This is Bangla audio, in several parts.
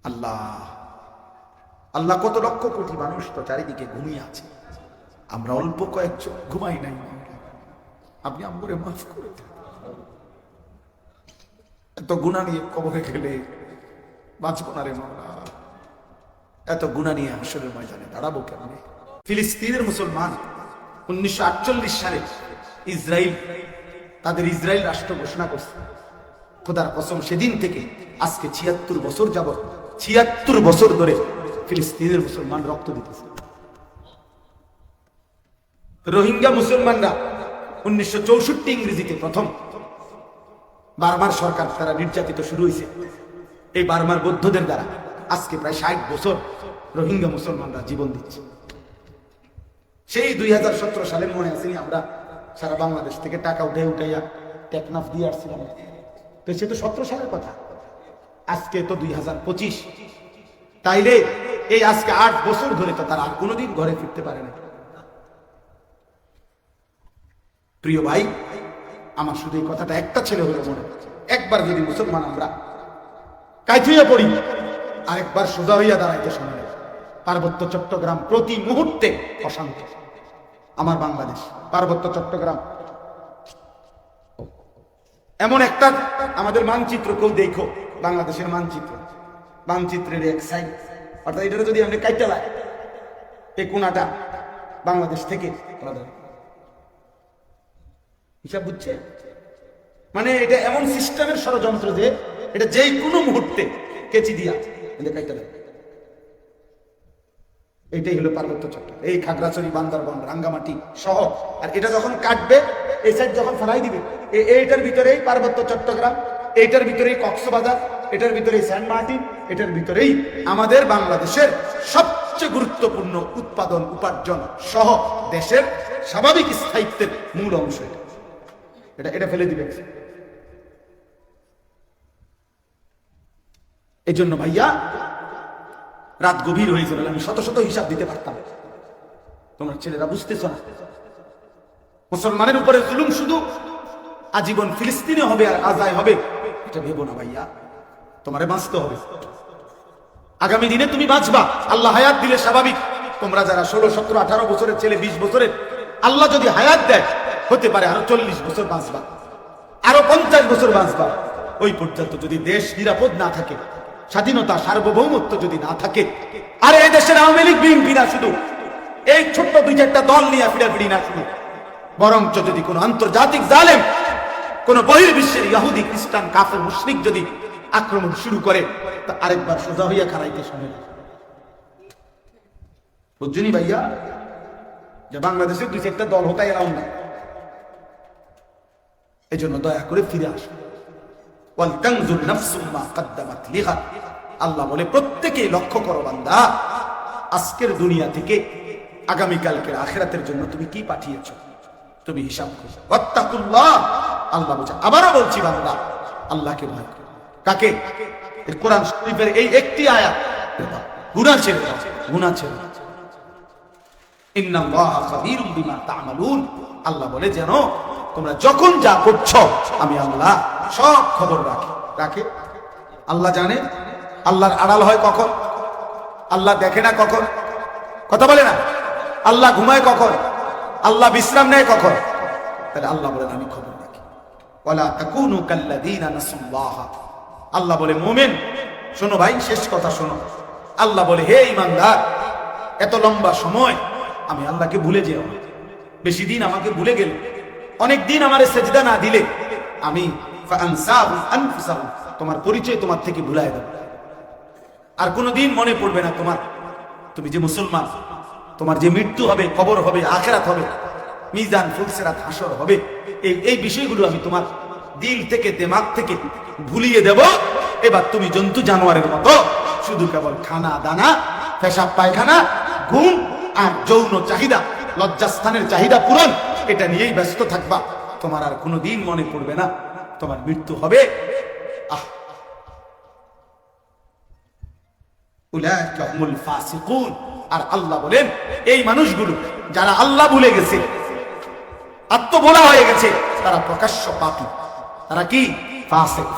আল্লাহ আল্লাহ, কত লক্ষ কোটি মানুষ তো চারিদিকে ঘুমিয়ে আছে, আমরা অল্প কয়েকজন ঘুমাই নাই। আপনি আমরে মাফ করে দেন। এত গুনাহ নিয়ে কবরে গেলে বাঁচবো না রে মাওলা, এত গুনাহ নিয়ে হাসরের ময়দানে দাঁড়াবো কেমনে? ফিলিস্তিনের মুসলমান 1948 সালে ইসরায়েল তাদের ইসরায়েল রাষ্ট্র ঘোষণা করছে। খোদার কসম, সেদিন থেকে আজকে 76 বছর যাবত 76 বছর ধরে ফিলিস্তিনের মুসলমান রক্ত দিতেছে। রোহিঙ্গা মুসলমানরা 1964 ইংরেজিতে প্রথম বার্মার সরকার তারা নির্যাতিত শুরু হয়েছে। এই বার্মার বৌদ্ধদের দ্বারা আজকে প্রায় 60 বছর রোহিঙ্গা মুসলমানরা জীবন দিচ্ছে। সেই 2017 সালে মনে আছে, আমরা সারা বাংলাদেশ থেকে টাকা উঠাইয়া টেকনাফ দিয়ে আসছিলাম। তো সে তো 17 সালের কথা, আজকে তো 2025। তাইলে এই আজকে 8 বছর ধরে তো তারা আর কোনোদিন ঘরে ফিরতে পারে না। প্রিয় ভাই, আমার শুধু এই কথাটা একটা ছেলে হলো মনে, একবার যদি মুসলমান আমরা কাইথুইয়া পড়ি, আরেকবার সোজা হইয়া দাঁড়াইতে সময়, পার্বত্য চট্টগ্রাম প্রতি মুহূর্তে অশান্ত। আমার বাংলাদেশ পার্বত্য চট্টগ্রাম এমন একটা আমাদের মানচিত্র, কেউ দেখো বাংলাদেশের মানচিত্রের এক সাইড, অর্থাৎ এটা যদি আমরা কাইটা লাই, এই কোনাটা বাংলাদেশ থেকে হিসাব বুঝছে, মানে এটা এমন সিস্টেমের ষড়যন্ত্র যে এটা যেই কোনো মুহূর্তে কেচি দিয়া কাইটা দেয়। এটাই হলো পার্বত্য চট্টগ্রাম, এই খাগড়াছড়ি, বান্দরবান, রাঙ্গামাটি সহ। আর এটা যখন কাটবে, এই সাইড যখন ফেলাই দিবে, এইটার ভিতরেই পার্বত্য চট্টগ্রাম, এইটার ভিতরেই কক্সবাজার, এটার ভিতরেই সেন্ট মার্টিন, এটার ভিতরেই আমাদের বাংলাদেশের সবচেয়ে গুরুত্বপূর্ণ উৎপাদন উপার্জন সহ দেশের স্বাভাবিক স্থায়িত্বের মূল অংশ। এটা ফেলে দিবে। এই জন্য ভাইয়া রাত গভীর হয়ে যাবে, আমি শত শত হিসাব দিতে পারতাম, তোমার ছেলেরা বুঝতেছ না। মুসলমানের উপরে জুলুম শুধু আজীবন ফিলিস্তিনে হবে আর গাজায় হবে এটা ভেবো না ভাইয়া, তোমারে বাঁচতে হবে। আগামী দিনে তুমি বাঁচবা, আল্লাহ হায়াত দিলে স্বাভাবিক। তোমরা যারা 16, 17, 18 বছরের ছেলে, 20 বছরের, আল্লাহ যদি হায়াত দেয় হতে পারে আরো 40 বছর বাঁচবা, আরো 50 বছর বাঁচবা। ওই পর্যন্ত যদি দেশ নিরাপদ না থাকে, স্বাধীনতা সার্বভৌমত্ব যদি না থাকে, আর এই দেশের আওয়ামী লীগ বিএনপি না শুধু এই ছোট্ট 2-4টা দল নিয়ে ফিরাফিরি না শুধু, বরঞ্চ যদি কোন আন্তর্জাতিক জালেম, কোন বহির্বিশ্বের ইহুদি, খ্রিস্টান, কাফের, মুশরিক যদি আক্রমণ শুরু করে, তা আরেকবার সোজা হইয়া খারাইতে সময় বুঝছনি ভাইয়া, যে বাংলাদেশের 2-4টা দল হতাই এলাম না। এই জন্য দয়া করে ফিরে আসুন। আল্লাহ বলে প্রত্যেকে লক্ষ্য করো বান্দা, আজকের দুনিয়া থেকে আগামীকালকের আখিরাতের জন্য তুমি কি পাঠিয়েছো, তুমি হিসাব করো। ওয়াত্তাকুল্লাহ, আল্লাহ বলছে, আবারও বলছি বান্দা আল্লাহকে ভয় করো। কাকে? কোরআন শরীফের এই একটি আয়াত, গুনাহ ছেড়ে দাও, গুনাহ ছেড়ে দাও। ইন্নাল্লাহা খাবীরুম বিমা তা'মালুন, আল্লাহ বলে যেন তোমরা যখন যা করছো আমি আল্লাহ সব খবর রাখে। আল্লাহ জানে। আল্লাহর আড়াল হয় কখন? আল্লাহ দেখে না কখন? কথা বলে না। আল্লাহ ঘুমায় কখন? আল্লাহ বিশ্রাম নেয় কখন? তাহলে আল্লাহ বলেন আমি খবর রাখি। ওয়ালা তাকুনু কাল্লাযীনা নাসুল্লাহ, আল্লাহ বলে মুমিন শোনো ভাই, শেষ কথা শোনো। আল্লাহ বলে হে ঈমানদার, এত লম্বা সময় আমি আল্লাহকে ভুলে যেও না। বেশি দিন আমাকে ভুলে গেলে, অনেক দিন আমারে সেজদা না দিলে আমি তোমার পরিচয় তোমার থেকে ভুলাই দেব। আর কোনোদিন মনে পড়বে না তোমার, তুমি যে মুসলমান, তোমার যে মৃত্যু হবে, কবর হবে, আখিরাত হবে, মিজান, ফুলসিরাত, হাসর হবে, এই বিষয়গুলো আমি তোমার দিল থেকে, দিমাগ থেকে ভুলিয়ে দেব। এবার তুমি জন্তু জানোয়ারের মতো শুধু কেবল খানা দানা, পেশাব পায়খানা, ঘুম আর যৌন চাহিদা, লজ্জাস্থানের চাহিদা পূরণ, এটা নিয়েই ব্যস্ত থাকবা। তোমার আর কোনোদিন মনে পড়বে না তোমার মৃত্যু হবে। উলাইকা হুমুল ফাসিকুন, আর আল্লাহ বলেন এই মানুষগুলো যারা আল্লাহ ভুলে গেছে, আত্মভোলা হয়ে গেছে, তারা প্রকাশ্য পাপী, তারা কি? ফাসিক।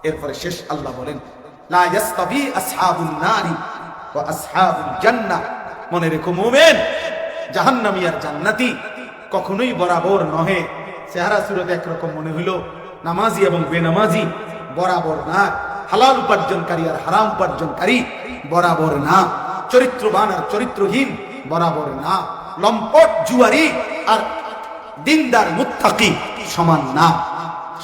এরপরে শেষ আল্লাহ বলেন লা ইয়াসতাবি আসহাবুন নারি ওয়া আসহাবুল জান্নাহ। মনে রেখো মুমিন, জাহান্নামী আর জান্নাতি কখনোই বরাবর নহে। চেহারা সুরত একরকম মনে হইল, নামাজি এবং বেনামাজি বরাবর না। হালাল উপার্জনকারী আর হারাম উপার্জনকারী বরাবর না। চরিত্রবান আর চরিত্রহীন বরাবর না। লম্পট জুয়ারি আর দিনদার মুত্তাকি সমান না,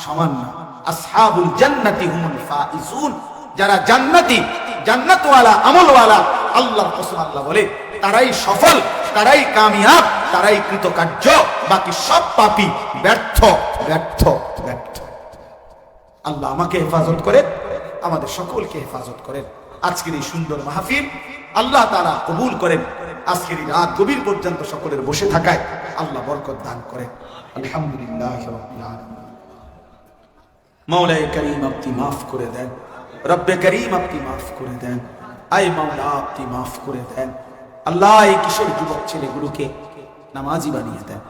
সমান না। আসহাবুল জান্নাতি হুমুল ফাইজুন, যারা জান্নাতি, জান্নাতওয়ালা, আমলওয়ালা, আল্লাহর কসম আল্লাহ বলে তারাই সফল, তারাই কামিয়াব, তারাই কৃতকার্য। বাকি সব পাপী ব্যর্থ, ব্যর্থ, ব্যর্থ। আল্লাহ আমাকে হেফাজত করেন, আমাদের সকলকে হেফাজত করেন। আজকের এই সুন্দর মাহফিল আল্লাহ তাআলা কবুল করেন। আজকের এই রাত গভীর পর্যন্ত সকলের বসে থাকায় আল্লাহ বরকত দান করেন। আলহামদুলিল্লাহ রাব্বিল আলামিন। মাওলায়ে করিম আপনি মাফ করে দেন, রব্বে করিম আপনি মাফ করে দেন, আয় মাওলা আপনি মাফ করে দেন। আল্লাহ এই কিশোর যুবক ছেলেগুলোকে নামাজি বানিয়ে দেন,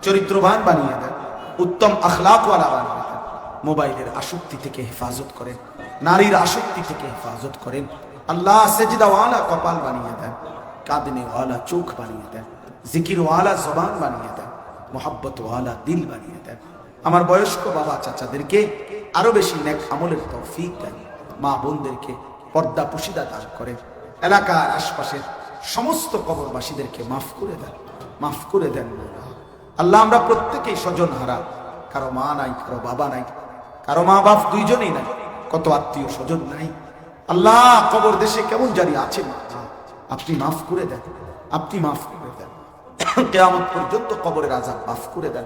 চরিত্রবান বানিয়ে দেন, উত্তম আখলাকওয়ালা বানিয়ে দেন। মোবাইলের আসক্তি থেকে হেফাজত করেন, নারীর আসক্তি থেকে হেফাজত করেন। আল্লাহ সেজদাওয়ালা কপাল বানিয়ে দেন, কাঁদনেওয়ালা চোখ বানিয়ে দেন, জিকিরওয়ালা জবান বানিয়ে দেন, মোহাব্বতওয়ালা দিল বানিয়ে দেন। আমার বয়স্ক বাবা চাচাদেরকে আরো বেশি নেক আমলের তৌফিক দেন। মা বোনদেরকে পর্দা পুশিদা দান করেন। এলাকার আশপাশের সমস্ত কবরবাসীদেরকে মাফ করে দেন, মাফ করে দেন। আল্লাহ আমরা প্রত্যেকেই স্বজন হারা, কারো মা নাই, কারো বাবা নাই, কারো মা বাপ দুইজনেই নাই, কত আত্মীয় স্বজন নাই। আল্লাহ কবর দেশে কেমন জারি আছে, আপনি মাফ করে দেন, আপনি মাফ করে দেন। কিয়ামত পর্যন্ত কবরের আযাব মাফ করে দেন,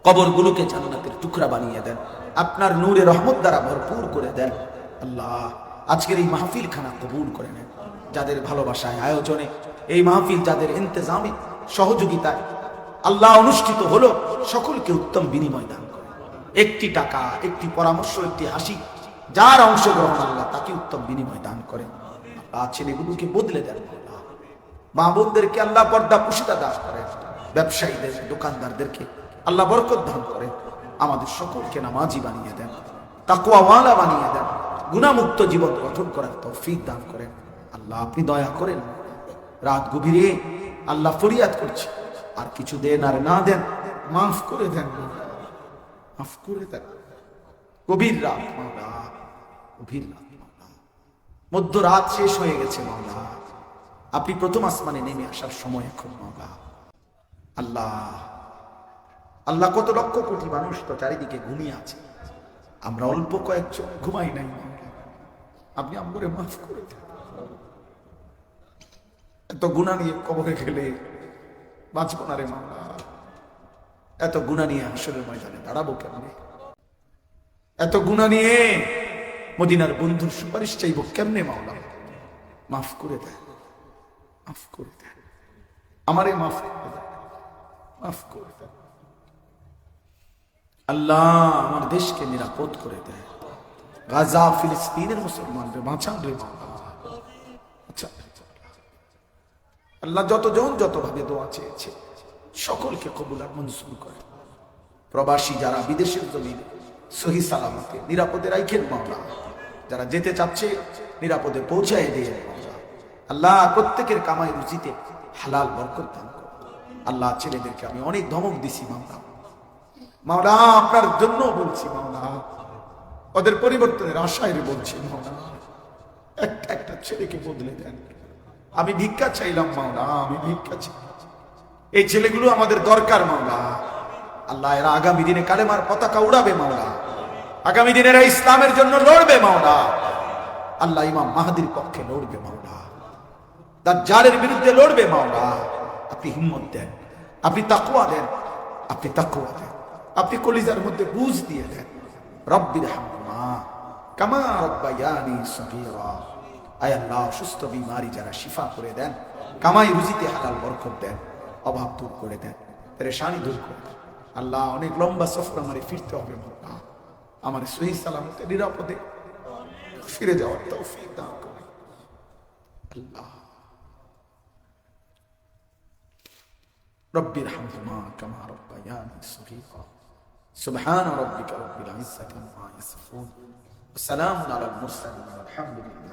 কবরগুলোকে জান্নাতের টুকরা বানিয়ে দেন, আপনার নূরে রহমত দ্বারা ভরপুর করে দেন। আল্লাহ আজকের এই মাহফিল খানা কবুল করে নেন। যাদের ভালোবাসায়, আয়োজনে এই মাহফিল, যাদের ইন্তজামে, সহযোগিতায় আল্লাহ অনুষ্ঠিত হলো, সকলকে উত্তম বিনিময় দান করেন। একটি টাকা, একটি পরামর্শ, একটি হাসি, যার অংশগ্রহণ আল্লাহ তাকে উত্তম বিনিময় দান করেন। আল্লাহ ছেলেগুলোকে বদলে দেন, মা বোনদেরকে আল্লাহ পর্দা পুশিদা দান করেন, ব্যবসায়ীদের, দোকানদারদেরকে আল্লাহ বরকত দান করেন। আমাদের সকলকে নামাজি বানিয়ে দেন, তাকওয়াওয়ালা বানিয়ে দেন, গুনাহমুক্ত জীবন গঠন করার তৌফিক দান করেন। আল্লাহ আপনি দয়া করেন। রাত গভীরে আল্লাহ ফরিয়াদ করছি, আর কিছু দেন আর না দেন, মাফ করে দেন, মাফ করে দেন। গভীর রাত মাওলা, গভীর রাত মাওলা, মধ্যরাত শেষ হয়ে গেছে মাওলা, আপনি প্রথম আসমানে নেমে আসার সময় এখন মাওলা। আল্লাহ আল্লাহ কত লক্ষ কোটি মানুষ তো চারিদিকে ঘুমিয়ে আছে, আমরা অল্প কয়েকজন ঘুমাই নাই। আপনি আমরে মাফ করে দেন। এত গুনাহ নিয়ে কবরে গেলে বাঁচব না রে মাওলা, এত গুনাহ নিয়ে হাসরের ময়দানে দাঁড়াবো কেমনে? এত গুনাহ নিয়ে মদিনার বন্ধুর সুপারিশ চাইবো কেমনে মাওলা? মাফ করে দেন, মাফ করে দেন, আমারে মাফ করে দেন, মাফ করে দেন। আল্লাহ আমার দেশকে নিরাপদ করে দেয়। গাজা ফিলিস্তিনের মুসলমানদের বাঁচান রে মাওলা। আচ্ছা আল্লাহ যতজন যতভাবে দোয়া চেয়েছে সকলকে কবুল আর মঞ্জুর করে। প্রবাসী যারা বিদেশের জমিনে সহি সালামতে নিরাপদে রাখেন মাওলা, যারা যেতে চাচ্ছে নিরাপদে পৌঁছায় দিয়ে মাওলা। আল্লাহ প্রত্যেকের কামাই রুজিতে হালাল বরকত দান করো। আল্লাহ ছেলেদেরকে আমি অনেক ধমক দিছি মাওলা, মাওলা আপনার জন্য বলছি মাওলা, ওদের পরিবর্তনের আশায় বলছি মাওলা, একটা একটা ছেলেকে বদলে দেন। আমি ভিক্ষা চাইলাম মাওলা, আমি ভিক্ষা চাই, এই ছেলেগুলো আমাদের দরকার মাওলা। আল্লাহ এরা আগামী দিনে কালেমার পতাকা উড়াবে মাওলা, আগামী দিনে এরা ইসলামের জন্য লড়বে মাওলা। আল্লাহ ইমাম মাহদির পক্ষে লড়বে মাওলা, দাজ্জালের বিরুদ্ধে লড়বে মাওলা। আপনি হিম্মত দেন, আপনি তাকওয়া দেন, আপনি তাকওয়া দেন, আপনি কলিজার মধ্যে বুঝ দিয়ে দেন। রব্বির হামহুমা কামা রব্বায়ানি সগীরা। আয় আল্লাহ সুস্থ বিমারি যারা শিফা করে দেন, কামাই রুজিতে হালাল বরকত দেন, অভাব দূর করে দেন, পেরেশানি দূর করে দেন। আল্লাহ অনেক লম্বা সফর আমারে ফিরতে হবে মাওলা, আমার সহি সালামতে নিরাপদে ফিরে যাওয়ার তৌফিক দান করুন আল্লাহ। রব্বির হামহুমা কামা রব্বায়ানি সগীরা। সুবহান রাব্বিকা রব্বিল ইজ্জাতি আম্মা ইয়াসিফুন সালামুন আলাল মুরসালিন আলহামদুলিল্লাহ।